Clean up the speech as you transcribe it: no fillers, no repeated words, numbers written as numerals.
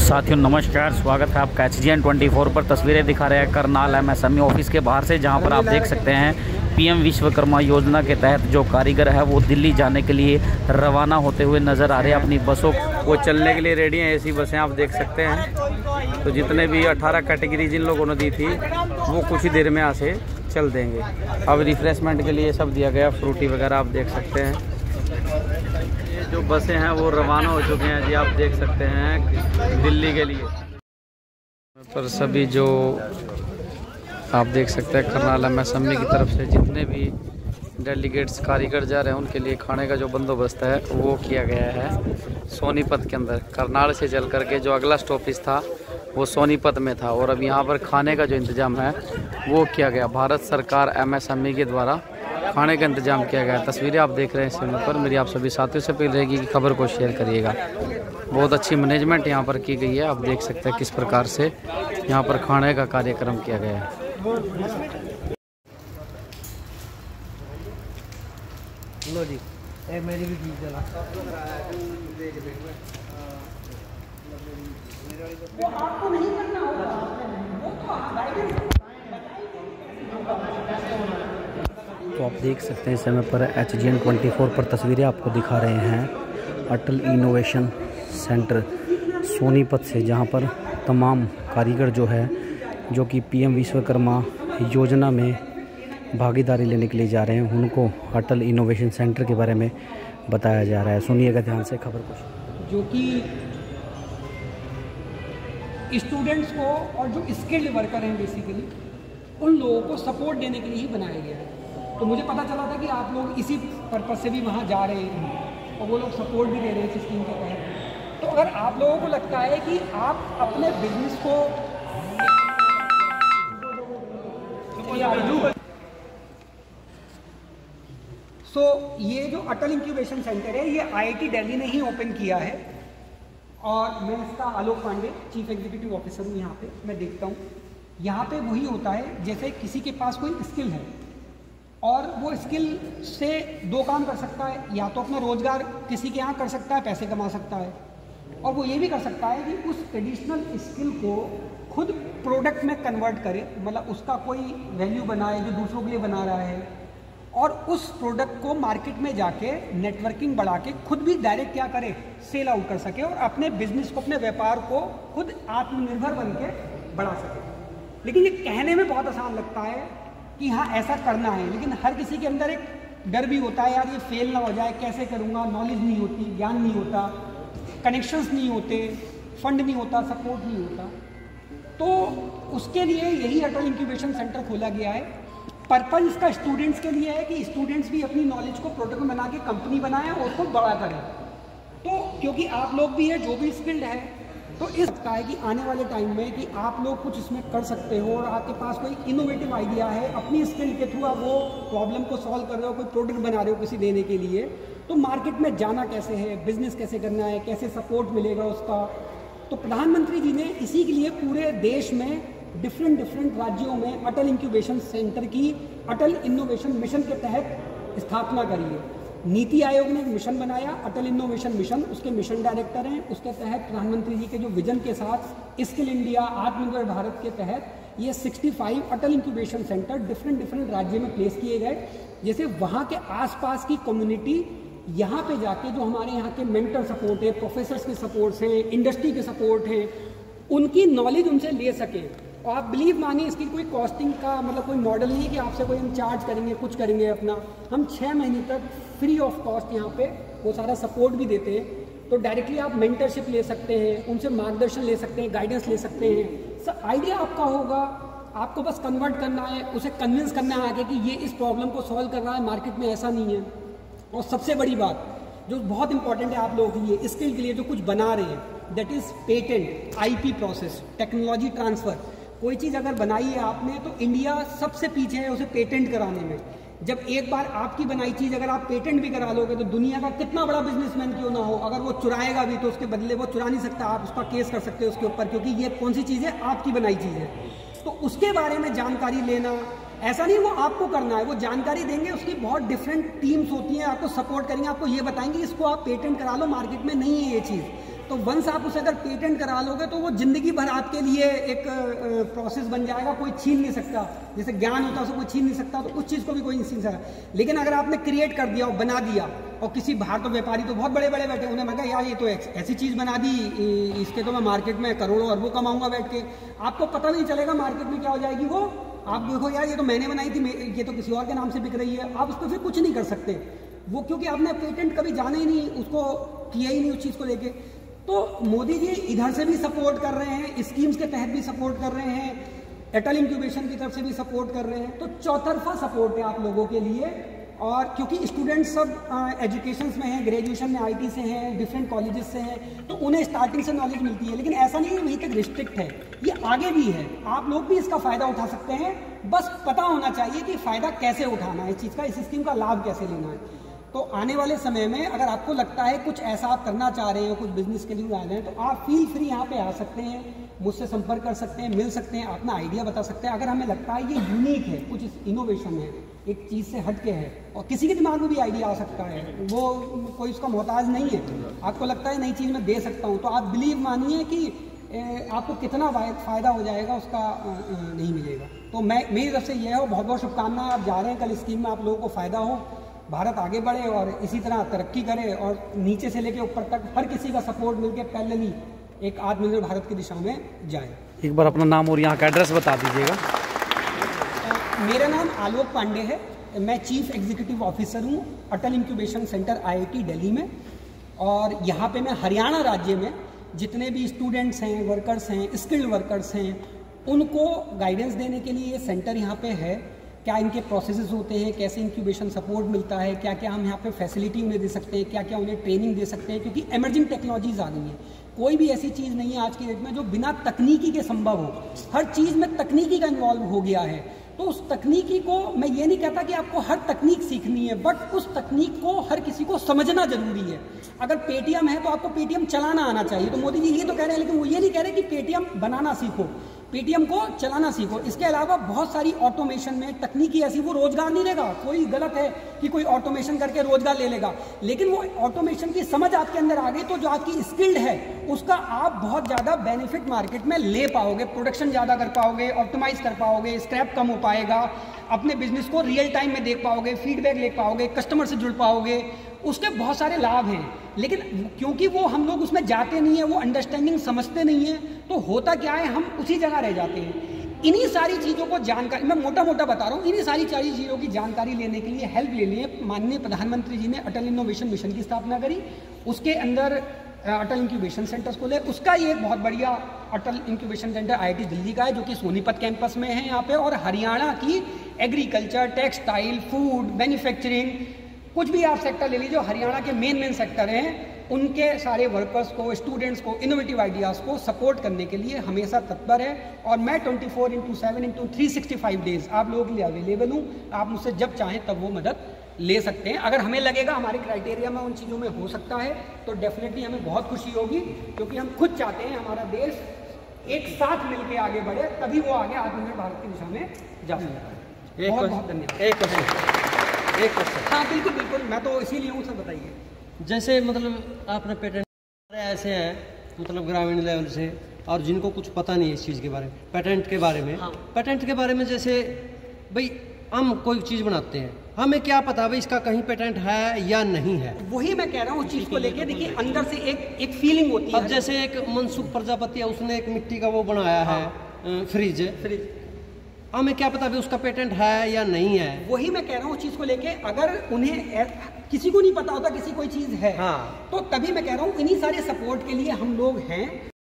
साथियों नमस्कार, स्वागत है आपका HGN24 पर। तस्वीरें दिखा रहे हैं करनाल MSME ऑफिस के बाहर से, जहां पर आप देख सकते हैं PM विश्वकर्मा योजना के तहत जो कारीगर है वो दिल्ली जाने के लिए रवाना होते हुए नज़र आ रहे हैं। अपनी बसों को चलने के लिए रेडी हैं। ऐसी बसें आप देख सकते हैं। तो जितने भी 18 कैटेगरी जिन लोगों ने दी थी वो कुछ ही देर में यहाँ से चल देंगे। अब रिफ्रेशमेंट के लिए सब दिया गया, फ्रूटी वगैरह आप देख सकते हैं। ये जो बसें हैं वो रवाना हो चुके हैं जी, आप देख सकते हैं दिल्ली के लिए। पर सभी जो आप देख सकते हैं करनाल MSME की तरफ से जितने भी डेलीगेट्स कारीगर जा रहे हैं उनके लिए खाने का जो बंदोबस्त है वो किया गया है सोनीपत के अंदर। करनाल से चल करके जो अगला स्टॉपेज था वो सोनीपत में था, और अब यहाँ पर खाने का जो इंतज़ाम है वो किया गया। भारत सरकार MSME के द्वारा खाने का इंतजाम किया गया है। तस्वीरें आप देख रहे हैं स्क्रीन पर। मेरी आप सभी साथियों से अपील रहेगी कि खबर को शेयर करिएगा। बहुत अच्छी मैनेजमेंट यहाँ पर की गई है। आप देख सकते हैं किस प्रकार से यहाँ पर खाने का कार्यक्रम किया गया है। लो जी, मेरी भी चीज़ चला। आपको नहीं करना होगा, वो तो आप देख सकते हैं इस समय पर HGN24 पर तस्वीरें आपको दिखा रहे हैं अटल इनोवेशन सेंटर सोनीपत से, जहां पर तमाम कारीगर जो है जो कि PM विश्वकर्मा योजना में भागीदारी लेने के लिए जा रहे हैं, उनको अटल इनोवेशन सेंटर के बारे में बताया जा रहा है। सुनिएगा ध्यान से खबर को। जो कि स्टूडेंट्स को और जो स्किल्ड वर्कर हैं बेसिकली उन लोगों को सपोर्ट देने के लिए ही बनाया गया है। तो मुझे पता चला था कि आप लोग इसी पर्पज़ से भी वहाँ जा रहे हैं और वो लोग सपोर्ट भी दे रहे हैं इस स्कीम के तहत। तो अगर आप लोगों को लगता है कि आप अपने बिजनेस को ये जो अटल इंक्यूबेशन सेंटर है ये IIT दिल्ली ने ही ओपन किया है, और मैं इसका आलोक पांडे चीफ एग्जीक्यूटिव ऑफिसर हूँ। यहाँ पे मैं देखता हूँ यहाँ पे वही होता है जैसे किसी के पास कोई स्किल है और वो स्किल से दो काम कर सकता है, या तो अपना रोजगार किसी के यहाँ कर सकता है, पैसे कमा सकता है, और वो ये भी कर सकता है कि उस ट्रेडिशनल स्किल को खुद प्रोडक्ट में कन्वर्ट करे, मतलब उसका कोई वैल्यू बनाए जो दूसरों के लिए बना रहा है, और उस प्रोडक्ट को मार्केट में जाके नेटवर्किंग बढ़ा के खुद भी डायरेक्ट क्या करे, सेल आउट कर सके और अपने बिजनेस को, अपने व्यापार को खुद आत्मनिर्भर बन के बढ़ा सके। लेकिन ये कहने में बहुत आसान लगता है कि हाँ ऐसा करना है, लेकिन हर किसी के अंदर एक डर भी होता है, यार ये फेल ना हो जाए, कैसे करूँगा, नॉलेज नहीं होती, ज्ञान नहीं होता, कनेक्शंस नहीं होते, फंड नहीं होता, सपोर्ट नहीं होता। तो उसके लिए यही अटल इंक्यूबेशन सेंटर खोला गया है। पर्पज़ इसका स्टूडेंट्स के लिए है कि स्टूडेंट्स भी अपनी नॉलेज को प्रोडक्ट बना के कंपनी बनाएं और उसको बड़ा करें। तो क्योंकि आप लोग भी है जो भी स्किल्ड है, तो इस लगता है कि आने वाले टाइम में कि आप लोग कुछ इसमें कर सकते हो, और आपके पास कोई इनोवेटिव आइडिया है, अपनी स्किल के थ्रू आप वो प्रॉब्लम को सॉल्व कर रहे हो, कोई प्रोडक्ट बना रहे हो किसी देने के लिए, तो मार्केट में जाना कैसे है, बिजनेस कैसे करना है, कैसे सपोर्ट मिलेगा उसका। तो प्रधानमंत्री जी ने इसी के लिए पूरे देश में डिफरेंट राज्यों में अटल इंक्यूबेशन सेंटर की अटल इनोवेशन मिशन के तहत स्थापना करी है। नीति आयोग ने एक मिशन बनाया अटल इनोवेशन मिशन, उसके मिशन डायरेक्टर हैं। उसके तहत प्रधानमंत्री जी के जो विजन के साथ स्किल इंडिया आत्मनिर्भर भारत के तहत ये 65 अटल इंक्यूबेशन सेंटर डिफरेंट राज्य में प्लेस किए गए। जैसे वहाँ के आसपास की कम्युनिटी यहाँ पे जाके जो हमारे यहाँ के मेंटर सपोर्ट है, प्रोफेसर्स के सपोर्ट्स हैं, इंडस्ट्री के सपोर्ट हैं, उनकी नॉलेज उनसे ले सके। और आप बिलीव मानिए इसकी कोई कॉस्टिंग का मतलब कोई मॉडल नहीं है कि आपसे कोई हम चार्ज करेंगे, कुछ करेंगे अपना। हम 6 महीने तक फ्री ऑफ कॉस्ट यहाँ पे वो सारा सपोर्ट भी देते हैं। तो डायरेक्टली आप मेंटरशिप ले सकते हैं, उनसे मार्गदर्शन ले सकते हैं, गाइडेंस ले सकते हैं। सब आइडिया आपका होगा, आपको बस कन्वर्ट करना है, उसे कन्विंस करना है आगे कि ये इस प्रॉब्लम को सॉल्व कर रहा है, मार्केट में ऐसा नहीं है। और सबसे बड़ी बात जो बहुत इंपॉर्टेंट है आप लोगों के लिए, स्किल के लिए जो कुछ बना रहे हैं, that is patent, IP process, technology transfer. कोई चीज़ अगर बनाई है आपने तो इंडिया सबसे पीछे है उसे पेटेंट कराने में। जब एक बार आपकी बनाई चीज़ अगर आप पेटेंट भी करा लोगे तो दुनिया का कितना बड़ा बिजनेसमैन क्यों ना हो, अगर वो चुराएगा भी तो उसके बदले वो चुरा नहीं सकता, आप उसका केस कर सकते हो उसके ऊपर, क्योंकि ये कौन सी चीज़ है, आपकी बनाई चीज़ है। तो उसके बारे में जानकारी लेना, ऐसा नहीं वो आपको करना है, वो जानकारी देंगे, उसकी बहुत डिफरेंट टीम्स होती हैं, आपको सपोर्ट करेंगे, आपको ये बताएंगे इसको आप पेटेंट करा लो, मार्केट में नहीं है ये चीज़। तो वंस आप उसे अगर पेटेंट करा लोगे तो वो जिंदगी भर आपके लिए एक प्रोसेस बन जाएगा, कोई छीन नहीं सकता। जैसे ज्ञान होता है उसे कोई छीन नहीं सकता, तो उस चीज़ को भी कोई नहीं छीन सकता। लेकिन अगर आपने क्रिएट कर दिया और बना दिया, और किसी बाहर तो व्यापारी तो बहुत बड़े बड़े बैठे, उन्हें मैं कहा यार ये तो ऐसी चीज़ बना दी, इसके तो मैं मार्केट में करोड़ों अरबों कमाऊंगा बैठ के, आपको पता नहीं चलेगा मार्केट में क्या हो जाएगी वो। आप देखो यार ये तो मैंने बनाई थी, ये तो किसी और के नाम से बिक रही है, आप उस पर फिर कुछ नहीं कर सकते वो, क्योंकि आपने पेटेंट कभी जाना ही नहीं, उसको किया ही नहीं उस चीज़ को लेके। तो मोदी जी इधर से भी सपोर्ट कर रहे हैं, स्कीम्स के तहत भी सपोर्ट कर रहे हैं, अटल इंक्यूबेशन की तरफ से भी सपोर्ट कर रहे हैं, तो चौतरफा सपोर्ट है आप लोगों के लिए। और क्योंकि स्टूडेंट्स सब एजुकेशन में हैं, ग्रेजुएशन में IT से हैं, डिफरेंट कॉलेजेस से हैं, तो उन्हें स्टार्टिंग से नॉलेज मिलती है, लेकिन ऐसा नहीं है वहीं तक रिस्ट्रिक्ट है, ये आगे भी है, आप लोग भी इसका फ़ायदा उठा सकते हैं। बस पता होना चाहिए कि फ़ायदा कैसे उठाना है इस चीज़ का, इस स्कीम का लाभ कैसे लेना है। तो आने वाले समय में अगर आपको लगता है कुछ ऐसा आप करना चाह रहे हैं, कुछ बिजनेस के लिए आ रहे हैं, तो आप फील फ्री यहाँ पे आ सकते हैं, मुझसे संपर्क कर सकते हैं, मिल सकते हैं, अपना आइडिया बता सकते हैं। अगर हमें लगता है ये यूनिक है, कुछ इनोवेशन है, एक चीज़ से हट के है, और किसी के दिमाग में भी आइडिया आ सकता है, वो कोई उसका मोहताज नहीं है, आपको लगता है नई चीज़ मैं दे सकता हूँ, तो आप बिलीव मानिए कि आपको कितना फ़ायदा हो जाएगा उसका नहीं मिलेगा। तो मेरी तरफ से यह है, बहुत बहुत शुभकामनाएं। आप जा रहे हैं कल स्कीम में, आप लोगों को फ़ायदा हो, भारत आगे बढ़े और इसी तरह तरक्की करे, और नीचे से लेके ऊपर तक हर किसी का सपोर्ट मिलके पैरेलली एक आत्मनिर्भर भारत की दिशा में जाए। एक बार अपना नाम और यहाँ का एड्रेस बता दीजिएगा। मेरा नाम आलोक पांडे है, मैं चीफ एग्जीक्यूटिव ऑफिसर हूँ अटल इंक्यूबेशन सेंटर IIT दिल्ली में। और यहाँ पे मैं हरियाणा राज्य में जितने भी स्टूडेंट्स हैं, वर्कर्स हैं, स्किल्ड वर्कर्स हैं, उनको गाइडेंस देने के लिए ये सेंटर यहाँ पे है। क्या इनके प्रोसेसेस होते हैं, कैसे इंक्यूबेशन सपोर्ट मिलता है, क्या क्या हम यहाँ पे फैसिलिटी उन्हें दे सकते हैं, क्या क्या उन्हें ट्रेनिंग दे सकते हैं, क्योंकि एमर्जिंग टेक्नोलॉजीज आ गई हैं। कोई भी ऐसी चीज़ नहीं है आज की डेट में जो बिना तकनीकी के संभव हो, हर चीज़ में तकनीकी का इन्वॉल्व हो गया है। तो उस तकनीकी को, मैं ये नहीं कहता कि आपको हर तकनीक सीखनी है, बट उस तकनीक को हर किसी को समझना जरूरी है। अगर पेटीएम है तो आपको पेटीएम चलाना आना चाहिए, तो मोदी जी ये तो कह रहे हैं, लेकिन वो ये नहीं कह रहे कि पेटीएम बनाना सीखो, पेटीएम को चलाना सीखो। इसके अलावा बहुत सारी ऑटोमेशन में तकनीकी ऐसी, वो रोजगार नहीं लेगा, कोई गलत है कि कोई ऑटोमेशन करके रोजगार ले लेगा, लेकिन वो ऑटोमेशन की समझ आपके अंदर आ गई तो जो आपकी स्किल्ड है उसका आप बहुत ज़्यादा बेनिफिट मार्केट में ले पाओगे, प्रोडक्शन ज़्यादा कर पाओगे, ऑप्टिमाइज कर पाओगे, स्क्रैप कम हो पाएगा, अपने बिजनेस को रियल टाइम में देख पाओगे, फीडबैक ले पाओगे, कस्टमर से जुड़ पाओगे, उसके बहुत सारे लाभ हैं। लेकिन क्योंकि वो हम लोग उसमें जाते नहीं है, वो अंडरस्टैंडिंग समझते नहीं है, तो होता क्या है, हम उसी जगह रह जाते हैं। इन्हीं सारी चीज़ों को जानकारी, मैं मोटा मोटा बता रहा हूँ, इन्हीं सारी चीज़ों की जानकारी लेने के लिए, हेल्प लेने के लिए माननीय प्रधानमंत्री जी ने अटल इनोवेशन मिशन की स्थापना करी। उसके अंदर अटल इंक्यूबेशन सेंटर्स खोले। उसका ये एक बहुत बढ़िया अटल इंक्यूबेशन सेंटर IIT दिल्ली का है, जो कि सोनीपत कैंपस में है यहाँ पे। और हरियाणा की एग्रीकल्चर, टेक्सटाइल, फूड, मैन्युफैक्चरिंग, कुछ भी आप सेक्टर ले लीजिए, हरियाणा के मेन सेक्टर हैं, उनके सारे वर्कर्स को, स्टूडेंट्स को, इनोवेटिव आइडियाज़ को सपोर्ट करने के लिए हमेशा तत्पर है। और मैं 24/7/365 डेज आप लोगों के लिए अवेलेबल हूँ। आप मुझसे जब चाहें तब वो मदद ले सकते हैं। अगर हमें लगेगा हमारे क्राइटेरिया में उन चीज़ों में हो सकता है तो डेफिनेटली हमें बहुत खुशी होगी, क्योंकि हम खुद चाहते हैं हमारा देश एक साथ मिलकर आगे बढ़े, तभी वो आगे आत्मनिर्भर भारत की दिशा में जा सकता है। बहुत बहुत धन्यवाद। एक क्वेश्चन। हाँ बिल्कुल बिल्कुल, मैं तो इसीलिए हूँ सर, बताइए। जैसे मतलब आपने पेटेंट ऐसे हैं, मतलब ग्रामीण लेवल से, और जिनको कुछ पता नहीं है इस चीज़ के बारे में, पेटेंट के बारे में। हाँ। पेटेंट के बारे में जैसे भाई हम कोई चीज़ बनाते हैं, हमें क्या पता भाई इसका कहीं पेटेंट है या नहीं है? वही मैं कह रहा हूँ, उस चीज़ को लेके देखिए अंदर से एक फीलिंग होती है। अब जैसे एक मनसुख प्रजापति है, उसने एक मिट्टी का वो बनाया है, फ्रिज। हमें क्या पता भी उसका पेटेंट है या नहीं है? वही मैं कह रहा हूँ, उस चीज़ को लेके अगर उन्हें, किसी को नहीं पता होता किसी कोई चीज़ है, हाँ, तो तभी मैं कह रहा हूँ इन्हीं सारे सपोर्ट के लिए हम लोग हैं।